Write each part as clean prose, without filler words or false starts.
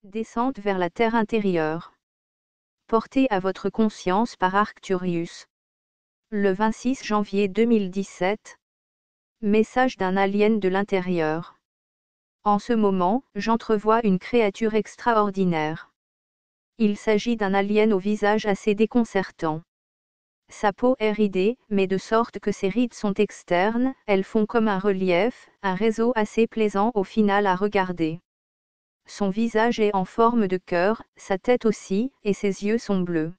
Descente vers la terre intérieure. Portée à votre conscience par Arcturius. Le 26 janvier 2017. Message d'un alien de l'intérieur. En ce moment, j'entrevois une créature extraordinaire. Il s'agit d'un alien au visage assez déconcertant. Sa peau est ridée, mais de sorte que ses rides sont externes, elles font comme un relief, un réseau assez plaisant au final à regarder. Son visage est en forme de cœur, sa tête aussi, et ses yeux sont bleus.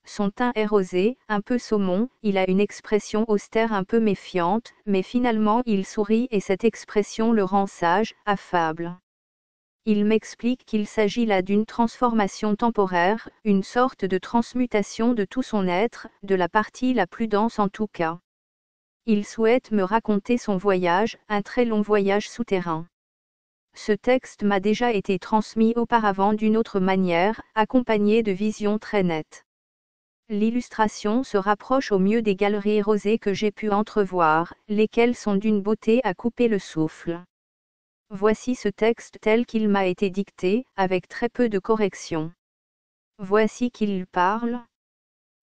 Son teint est rosé, un peu saumon, il a une expression austère un peu méfiante, mais finalement il sourit et cette expression le rend sage, affable. Il m'explique qu'il s'agit là d'une transformation temporaire, une sorte de transmutation de tout son être, de la partie la plus dense en tout cas. Il souhaite me raconter son voyage, un très long voyage souterrain. Ce texte m'a déjà été transmis auparavant d'une autre manière, accompagné de visions très nettes. L'illustration se rapproche au mieux des galeries rosées que j'ai pu entrevoir, lesquelles sont d'une beauté à couper le souffle. Voici ce texte tel qu'il m'a été dicté, avec très peu de corrections. Voici qu'il parle.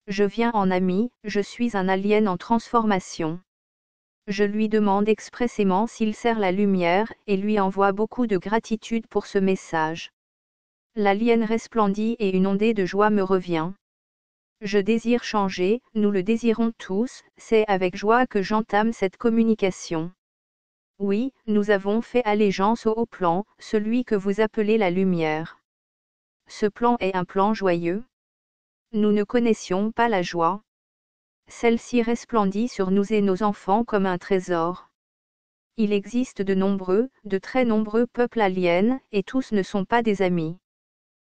Je viens en ami, je suis un alien en transformation. Je lui demande expressément s'il sert la lumière, et lui envoie beaucoup de gratitude pour ce message. L'alien resplendit et une ondée de joie me revient. Je désire changer, nous le désirons tous, c'est avec joie que j'entame cette communication. Oui, nous avons fait allégeance au haut plan, celui que vous appelez la lumière. Ce plan est un plan joyeux. Nous ne connaissions pas la joie. Celle-ci resplendit sur nous et nos enfants comme un trésor. Il existe de très nombreux peuples aliens, et tous ne sont pas des amis.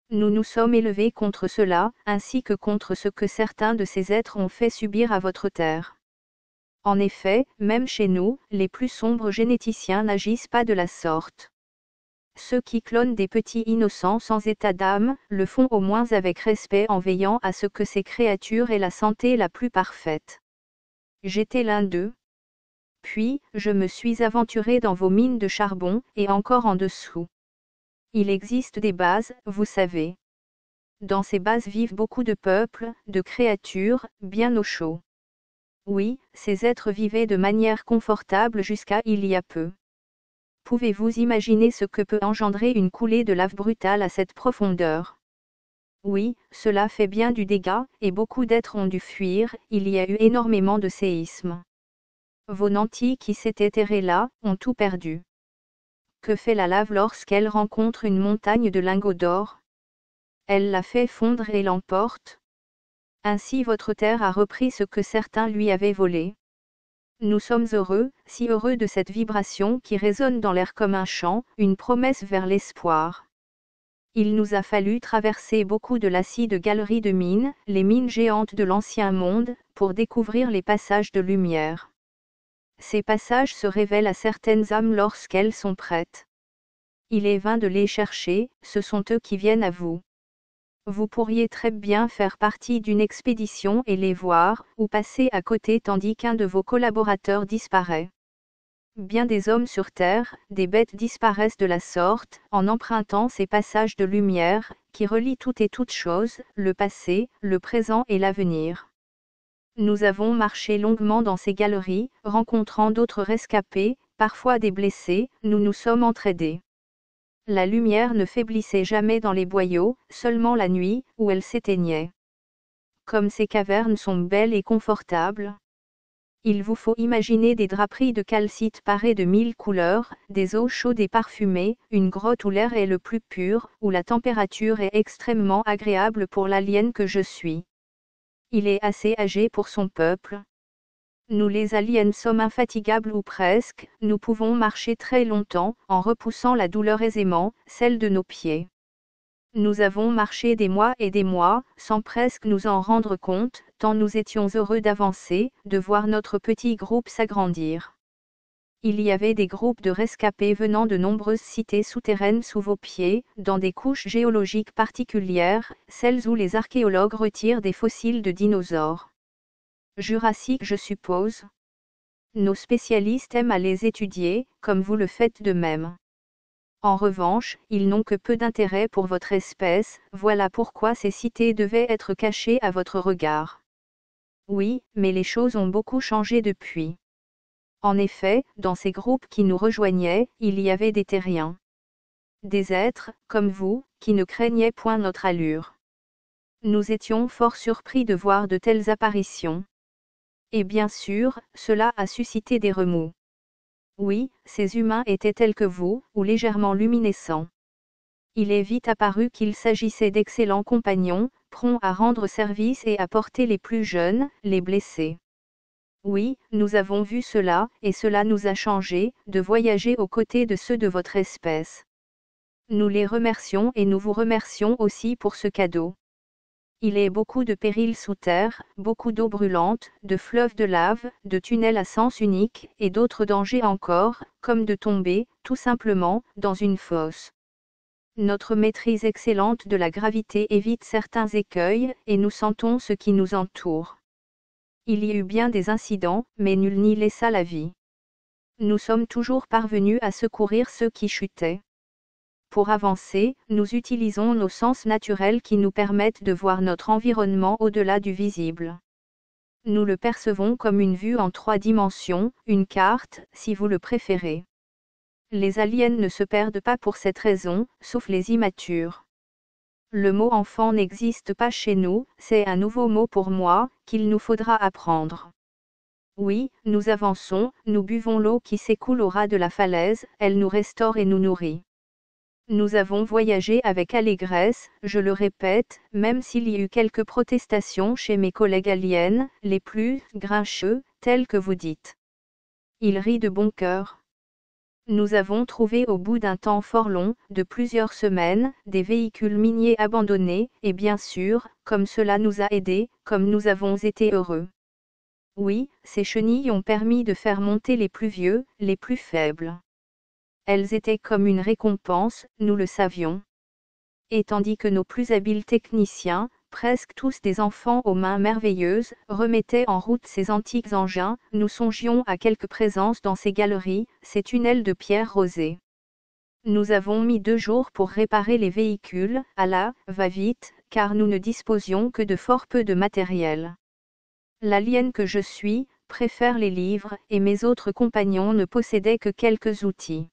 Nous nous sommes élevés contre cela, ainsi que contre ce que certains de ces êtres ont fait subir à votre terre. En effet, même chez nous, les plus sombres généticiens n'agissent pas de la sorte. Ceux qui clonent des petits innocents sans état d'âme, le font au moins avec respect en veillant à ce que ces créatures aient la santé la plus parfaite. J'étais l'un d'eux. Puis, je me suis aventuré dans vos mines de charbon, et encore en dessous. Il existe des bases, vous savez. Dans ces bases vivent beaucoup de peuples, de créatures, bien au chaud. Oui, ces êtres vivaient de manière confortable jusqu'à il y a peu. Pouvez-vous imaginer ce que peut engendrer une coulée de lave brutale à cette profondeur? Oui, cela fait bien du dégât, et beaucoup d'êtres ont dû fuir, il y a eu énormément de séismes. Vos nantis qui s'étaient terrés là, ont tout perdu. Que fait la lave lorsqu'elle rencontre une montagne de lingots d'or? Elle la fait fondre et l'emporte. Ainsi votre terre a repris ce que certains lui avaient volé. Nous sommes heureux, si heureux de cette vibration qui résonne dans l'air comme un chant, une promesse vers l'espoir. Il nous a fallu traverser beaucoup de lacis de galeries de mines, les mines géantes de l'ancien monde, pour découvrir les passages de lumière. Ces passages se révèlent à certaines âmes lorsqu'elles sont prêtes. Il est vain de les chercher, ce sont eux qui viennent à vous. Vous pourriez très bien faire partie d'une expédition et les voir, ou passer à côté tandis qu'un de vos collaborateurs disparaît. Bien des hommes sur Terre, des bêtes disparaissent de la sorte, en empruntant ces passages de lumière, qui relient tout et toute chose, le passé, le présent et l'avenir. Nous avons marché longuement dans ces galeries, rencontrant d'autres rescapés, parfois des blessés, nous nous sommes entraidés. La lumière ne faiblissait jamais dans les boyaux, seulement la nuit, où elle s'éteignait. Comme ces cavernes sont belles et confortables. Il vous faut imaginer des draperies de calcite parées de 1000 couleurs, des eaux chaudes et parfumées, une grotte où l'air est le plus pur, où la température est extrêmement agréable pour l'alien que je suis. Il est assez âgé pour son peuple. Nous les aliens sommes infatigables ou presque, nous pouvons marcher très longtemps, en repoussant la douleur aisément, celle de nos pieds. Nous avons marché des mois et des mois, sans presque nous en rendre compte, tant nous étions heureux d'avancer, de voir notre petit groupe s'agrandir. Il y avait des groupes de rescapés venant de nombreuses cités souterraines sous vos pieds, dans des couches géologiques particulières, celles où les archéologues retirent des fossiles de dinosaures. Jurassique, je suppose. Nos spécialistes aiment à les étudier, comme vous le faites de même. en revanche, ils n'ont que peu d'intérêt pour votre espèce, voilà pourquoi ces cités devaient être cachées à votre regard. Oui, mais les choses ont beaucoup changé depuis. En effet, dans ces groupes qui nous rejoignaient, il y avait des terriens. Des êtres, comme vous, qui ne craignaient point notre allure. Nous étions fort surpris de voir de telles apparitions. Et bien sûr, cela a suscité des remous. Oui, ces humains étaient tels que vous, ou légèrement luminescents. Il est vite apparu qu'il s'agissait d'excellents compagnons, prompts à rendre service et à porter les plus jeunes, les blessés. Oui, nous avons vu cela, et cela nous a changé, de voyager aux côtés de ceux de votre espèce. Nous les remercions et nous vous remercions aussi pour ce cadeau. Il est beaucoup de périls sous terre, beaucoup d'eau brûlante, de fleuves de lave, de tunnels à sens unique, et d'autres dangers encore, comme de tomber, tout simplement, dans une fosse. Notre maîtrise excellente de la gravité évite certains écueils, et nous sentons ce qui nous entoure. Il y eut bien des incidents, mais nul n'y laissa la vie. Nous sommes toujours parvenus à secourir ceux qui chutaient. Pour avancer, nous utilisons nos sens naturels qui nous permettent de voir notre environnement au-delà du visible. Nous le percevons comme une vue en 3 dimensions, une carte, si vous le préférez. Les aliens ne se perdent pas pour cette raison, sauf les immatures. Le mot enfant n'existe pas chez nous, c'est un nouveau mot pour moi, qu'il nous faudra apprendre. Oui, nous avançons, nous buvons l'eau qui s'écoule au ras de la falaise, elle nous restaure et nous nourrit. Nous avons voyagé avec allégresse, je le répète, même s'il y eut quelques protestations chez mes collègues aliens, les plus grincheux, tels que vous dites. Il rit de bon cœur. Nous avons trouvé au bout d'un temps fort long, de plusieurs semaines, des véhicules miniers abandonnés, et bien sûr, comme cela nous a aidés, comme nous avons été heureux. Oui, ces chenilles ont permis de faire monter les plus vieux, les plus faibles. Elles étaient comme une récompense, nous le savions. Et tandis que nos plus habiles techniciens, presque tous des enfants aux mains merveilleuses, remettaient en route ces antiques engins, nous songions à quelque présence dans ces galeries, ces tunnels de pierre rosée. Nous avons mis 2 jours pour réparer les véhicules, à la va-vite, car nous ne disposions que de fort peu de matériel. L'alien que je suis, préfère les livres, et mes autres compagnons ne possédaient que quelques outils.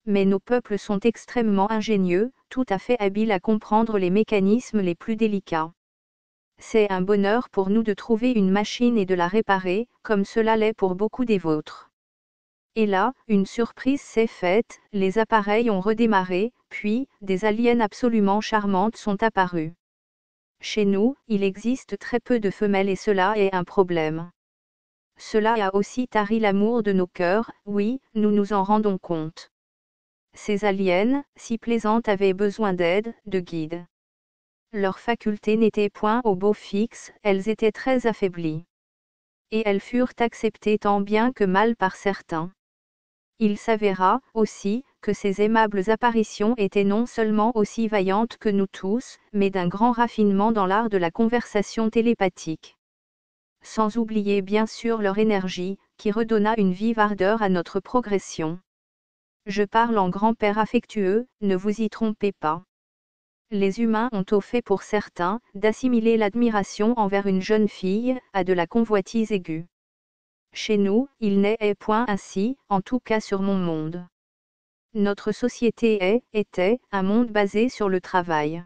Mais nos peuples sont extrêmement ingénieux, tout à fait habiles à comprendre les mécanismes les plus délicats. C'est un bonheur pour nous de trouver une machine et de la réparer, comme cela l'est pour beaucoup des vôtres. Et là, une surprise s'est faite, les appareils ont redémarré, puis, des aliens absolument charmantes sont apparues. Chez nous, il existe très peu de femelles et cela est un problème. Cela a aussi tari l'amour de nos cœurs, oui, nous nous en rendons compte. Ces aliens, si plaisantes, avaient besoin d'aide, de guide. Leurs facultés n'étaient point au beau fixe, elles étaient très affaiblies. Et elles furent acceptées tant bien que mal par certains. Il s'avéra, aussi, que ces aimables apparitions étaient non seulement aussi vaillantes que nous tous, mais d'un grand raffinement dans l'art de la conversation télépathique. Sans oublier bien sûr leur énergie, qui redonna une vive ardeur à notre progression. Je parle en grand-père affectueux, ne vous y trompez pas. Les humains ont au fait pour certains, d'assimiler l'admiration envers une jeune fille, à de la convoitise aiguë. Chez nous, il n'est point ainsi, en tout cas sur mon monde. Notre société était, un monde basé sur le travail.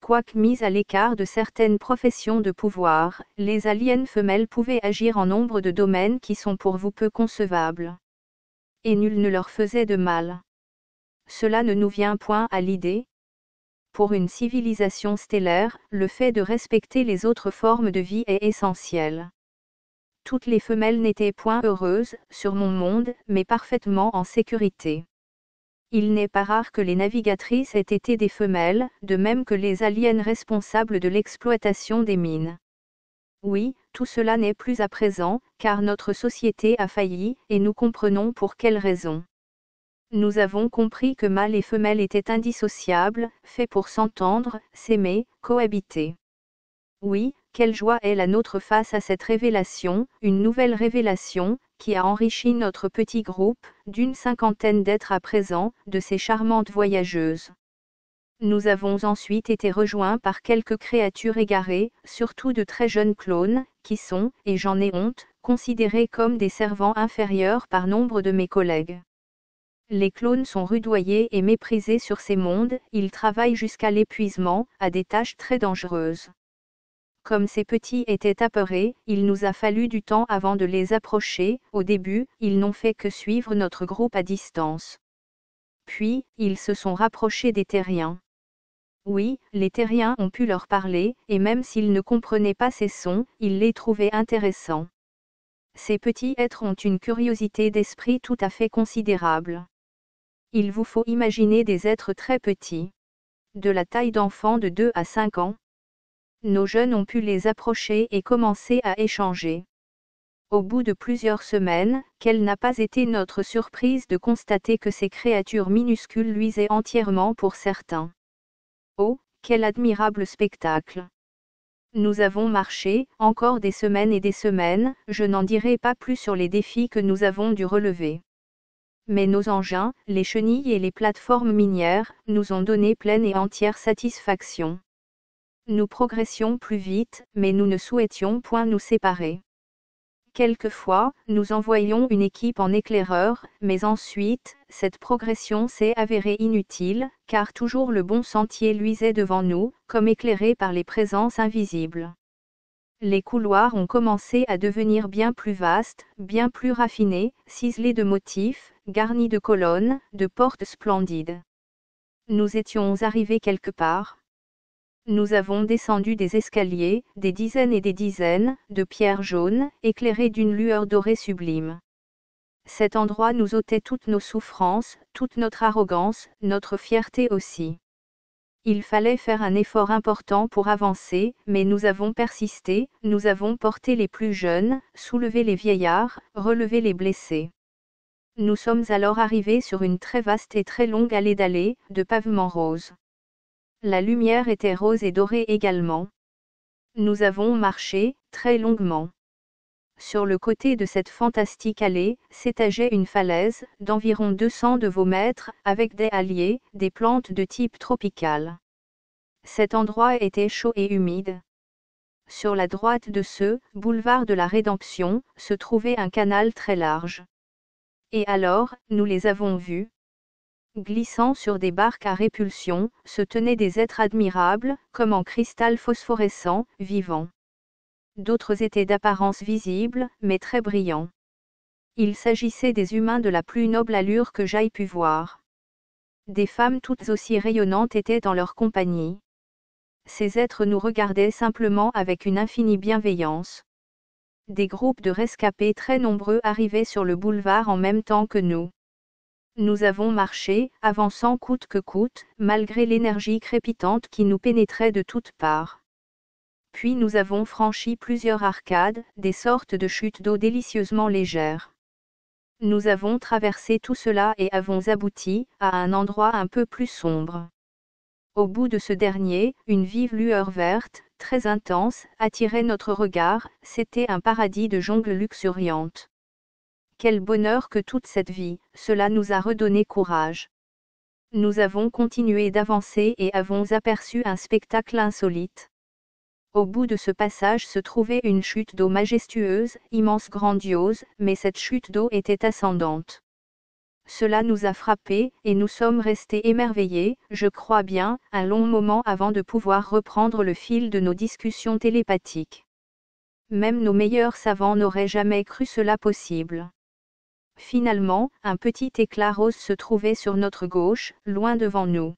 Quoique mise à l'écart de certaines professions de pouvoir, les aliens femelles pouvaient agir en nombre de domaines qui sont pour vous peu concevables. Et nul ne leur faisait de mal. Cela ne nous vient point à l'idée. Pour une civilisation stellaire, le fait de respecter les autres formes de vie est essentiel. Toutes les femelles n'étaient point heureuses, sur mon monde, mais parfaitement en sécurité. Il n'est pas rare que les navigatrices aient été des femelles, de même que les aliens responsables de l'exploitation des mines. Oui, tout cela n'est plus à présent, car notre société a failli, et nous comprenons pour quelles raisons. Nous avons compris que mâles et femelles étaient indissociables, faits pour s'entendre, s'aimer, cohabiter. Oui, quelle joie est la nôtre face à cette révélation, une nouvelle révélation, qui a enrichi notre petit groupe, d'une 50aine d'êtres à présent, de ces charmantes voyageuses. Nous avons ensuite été rejoints par quelques créatures égarées, surtout de très jeunes clones, qui sont, et j'en ai honte, considérés comme des servants inférieurs par nombre de mes collègues. Les clones sont rudoyés et méprisés sur ces mondes, ils travaillent jusqu'à l'épuisement, à des tâches très dangereuses. Comme ces petits étaient apeurés, il nous a fallu du temps avant de les approcher. Au début, ils n'ont fait que suivre notre groupe à distance. Puis, ils se sont rapprochés des terriens. Oui, les terriens ont pu leur parler, et même s'ils ne comprenaient pas ces sons, ils les trouvaient intéressants. Ces petits êtres ont une curiosité d'esprit tout à fait considérable. Il vous faut imaginer des êtres très petits, de la taille d'enfants de 2 à 5 ans. Nos jeunes ont pu les approcher et commencer à échanger. Au bout de plusieurs semaines, quelle n'a pas été notre surprise de constater que ces créatures minuscules luisaient entièrement pour certains. Oh, quel admirable spectacle! Nous avons marché, encore des semaines et des semaines, je n'en dirai pas plus sur les défis que nous avons dû relever. Mais nos engins, les chenilles et les plateformes minières, nous ont donné pleine et entière satisfaction. Nous progressions plus vite, mais nous ne souhaitions point nous séparer. Quelquefois, nous envoyions une équipe en éclaireur, mais ensuite, cette progression s'est avérée inutile, car toujours le bon sentier luisait devant nous, comme éclairé par les présences invisibles. Les couloirs ont commencé à devenir bien plus vastes, bien plus raffinés, ciselés de motifs, garnis de colonnes, de portes splendides. Nous étions arrivés quelque part. Nous avons descendu des escaliers, des dizaines et des dizaines, de pierres jaunes, éclairées d'une lueur dorée sublime. Cet endroit nous ôtait toutes nos souffrances, toute notre arrogance, notre fierté aussi. Il fallait faire un effort important pour avancer, mais nous avons persisté, nous avons porté les plus jeunes, soulevé les vieillards, relevé les blessés. Nous sommes alors arrivés sur une très vaste et très longue allée dallée, de pavements roses. La lumière était rose et dorée également. Nous avons marché, très longuement. Sur le côté de cette fantastique allée, s'étageait une falaise, d'environ 200 de vos mètres, avec des halliers, des plantes de type tropical. Cet endroit était chaud et humide. Sur la droite de ce boulevard de la Rédemption, se trouvait un canal très large. Et alors, nous les avons vus. Glissant sur des barques à répulsion, se tenaient des êtres admirables, comme en cristal phosphorescent, vivants. D'autres étaient d'apparence visible, mais très brillants. Il s'agissait des humains de la plus noble allure que j'aille pu voir. Des femmes toutes aussi rayonnantes étaient en leur compagnie. Ces êtres nous regardaient simplement avec une infinie bienveillance. Des groupes de rescapés très nombreux arrivaient sur le boulevard en même temps que nous. Nous avons marché, avançant coûte que coûte, malgré l'énergie crépitante qui nous pénétrait de toutes parts. Puis nous avons franchi plusieurs arcades, des sortes de chutes d'eau délicieusement légères. Nous avons traversé tout cela et avons abouti à un endroit un peu plus sombre. Au bout de ce dernier, une vive lueur verte, très intense, attirait notre regard, c'était un paradis de jungles luxuriantes. Quel bonheur que toute cette vie, cela nous a redonné courage. Nous avons continué d'avancer et avons aperçu un spectacle insolite. Au bout de ce passage se trouvait une chute d'eau majestueuse, immense, grandiose, mais cette chute d'eau était ascendante. Cela nous a frappés, et nous sommes restés émerveillés, je crois bien, un long moment avant de pouvoir reprendre le fil de nos discussions télépathiques. Même nos meilleurs savants n'auraient jamais cru cela possible. Finalement, un petit éclat rose se trouvait sur notre gauche, loin devant nous.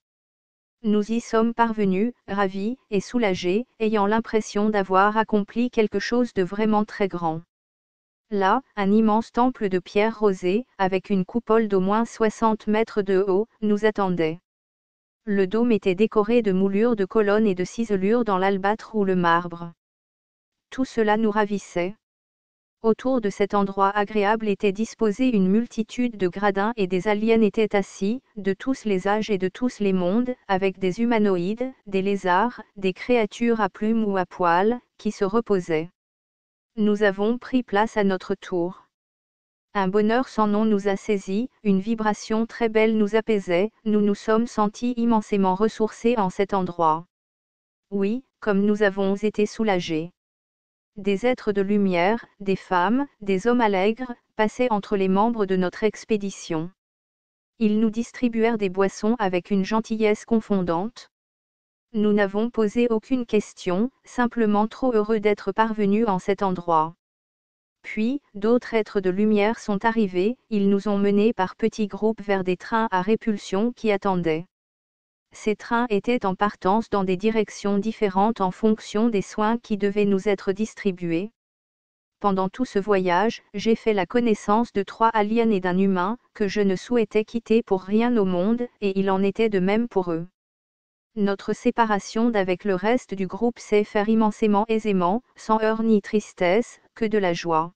Nous y sommes parvenus, ravis et soulagés, ayant l'impression d'avoir accompli quelque chose de vraiment très grand. Là, un immense temple de pierre rosée, avec une coupole d'au moins 60 mètres de haut, nous attendait. Le dôme était décoré de moulures de colonnes et de ciselures dans l'albâtre ou le marbre. Tout cela nous ravissait. Autour de cet endroit agréable était disposée une multitude de gradins et des aliens étaient assis, de tous les âges et de tous les mondes, avec des humanoïdes, des lézards, des créatures à plumes ou à poils, qui se reposaient. Nous avons pris place à notre tour. Un bonheur sans nom nous a saisis, une vibration très belle nous apaisait, nous nous sommes sentis immensément ressourcés en cet endroit. Oui, comme nous avons été soulagés. Des êtres de lumière, des femmes, des hommes allègres, passaient entre les membres de notre expédition. Ils nous distribuèrent des boissons avec une gentillesse confondante. Nous n'avons posé aucune question, simplement trop heureux d'être parvenus en cet endroit. Puis, d'autres êtres de lumière sont arrivés, ils nous ont menés par petits groupes vers des trains à répulsion qui attendaient. Ces trains étaient en partance dans des directions différentes en fonction des soins qui devaient nous être distribués. Pendant tout ce voyage, j'ai fait la connaissance de 3 aliens et d'un humain, que je ne souhaitais quitter pour rien au monde, et il en était de même pour eux. Notre séparation d'avec le reste du groupe s'est faite immensément aisément, sans heurts ni tristesse, que de la joie.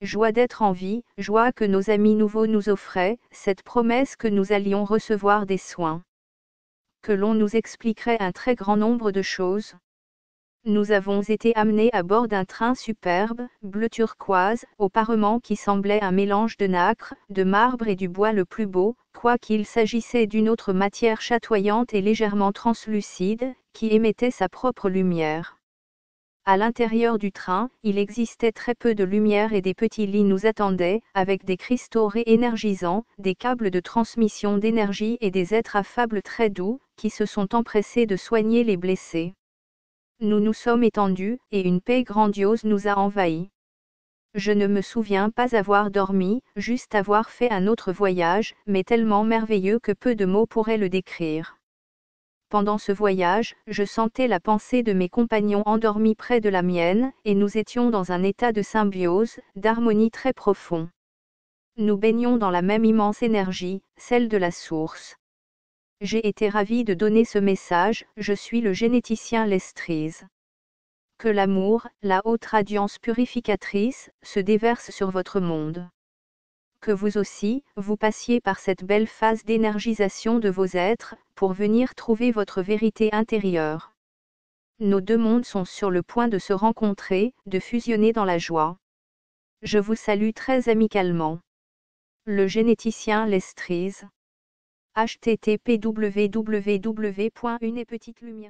Joie d'être en vie, joie que nos amis nouveaux nous offraient, cette promesse que nous allions recevoir des soins. Que l'on nous expliquerait un très grand nombre de choses. Nous avons été amenés à bord d'un train superbe, bleu turquoise, au parement qui semblait un mélange de nacre, de marbre et du bois le plus beau, quoiqu'il s'agissait d'une autre matière chatoyante et légèrement translucide, qui émettait sa propre lumière. À l'intérieur du train, il existait très peu de lumière et des petits lits nous attendaient, avec des cristaux réénergisants, des câbles de transmission d'énergie et des êtres affables très doux, qui se sont empressés de soigner les blessés. Nous nous sommes étendus, et une paix grandiose nous a envahis. Je ne me souviens pas avoir dormi, juste avoir fait un autre voyage, mais tellement merveilleux que peu de mots pourraient le décrire. Pendant ce voyage, je sentais la pensée de mes compagnons endormis près de la mienne, et nous étions dans un état de symbiose, d'harmonie très profond. Nous baignions dans la même immense énergie, celle de la source. J'ai été ravi de donner ce message, je suis le généticien Lestrise. Que l'amour, la haute radiance purificatrice, se déverse sur votre monde. Que vous aussi, vous passiez par cette belle phase d'énergisation de vos êtres, pour venir trouver votre vérité intérieure. Nos deux mondes sont sur le point de se rencontrer, de fusionner dans la joie. Je vous salue très amicalement. Le généticien Lestrise. http://www.unepetitelumière